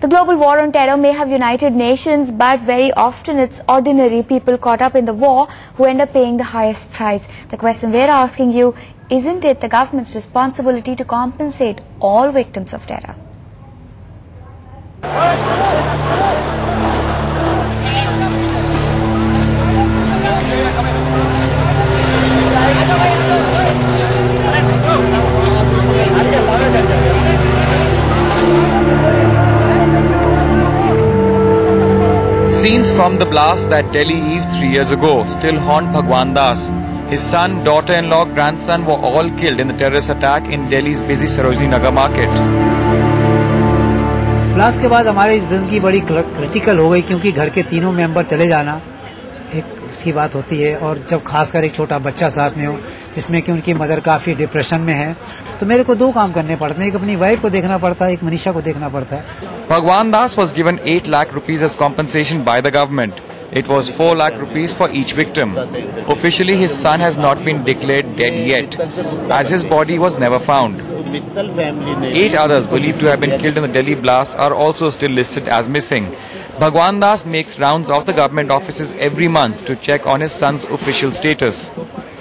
The global war on terror may have united nations, but very often it's ordinary people caught up in the war who end up paying the highest price. The question we're asking you, isn't it the government's responsibility to compensate all victims of terror? Scenes from the blast that Delhi Eve 3 years ago still haunt Bhagwan Das. His son, daughter-in-law, grandson were all killed in the terrorist attack in Delhi's busy Sarojini Nagar market. Blast के बाद हमारी जिंदगी बड़ी critical हो गई, क्योंकि घर के तीनों मेंबर चले जाना एक उसकी बात होती है, और जब खासकर एक छोटा बच्चा साथ में हो जिसमें कि उनकी मदर काफी डिप्रेशन में है, तो मेरे को दो काम करने पड़ते हैं, एक अपनी वाइफ को देखना पड़ता है, एक मनीषा को देखना पड़ता है। Bhagwan Das was given 8 lakh rupees as compensation by the government. It was 4 lakh rupees for each victim. Officially, his son has not been declared dead yet, as his body was never found. 8 others believed to have been killed in the Delhi blast are also still listed as missing. Bhagwan Das makes rounds of the government offices every month to check on his son's official status.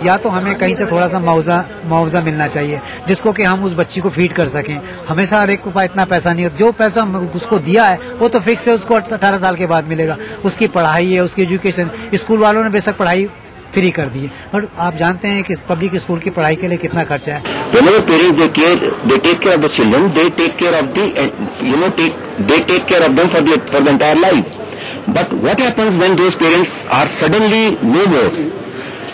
या तो हमें कहीं से थोड़ा सा मुआवजा मिलना चाहिए जिसको कि हम उस बच्ची को फीड कर सकें। हमेशा हर एक को इतना पैसा नहीं होता, जो पैसा उसको दिया है वो तो फिक्स है, उसको 18 साल के बाद मिलेगा। उसकी पढ़ाई है, उसकी एजुकेशन, स्कूल वालों ने बेशक पढ़ाई फ्री कर दी है, पर आप जानते हैं कि पब्लिक स्कूल की पढ़ाई के लिए कितना खर्चा है। Whenever parents they take care of the children, they take care of they take care of them for the entire life. But what happens when those parents are suddenly no more?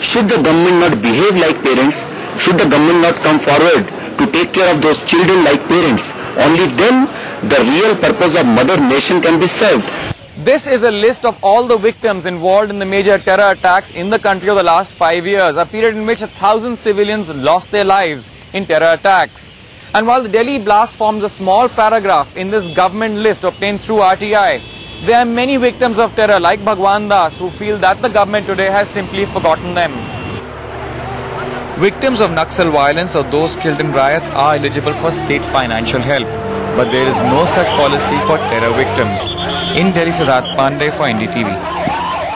Should the government not behave like parents? Should the government not come forward to take care of those children like parents? Only then the real purpose of mother nation can be served. This is a list of all the victims involved in the major terror attacks in the country over the last 5 years, a period in which 1,000 civilians lost their lives in terror attacks. And while the Delhi blast forms a small paragraph in this government list obtained through RTI, there are many victims of terror like Bhagwan Das who feel that the government today has simply forgotten them. Victims of Naxal violence or those killed in riots are eligible for state financial help, but there is no such policy for terror victims. In Delhi, Siddharth Pandey for NDTV.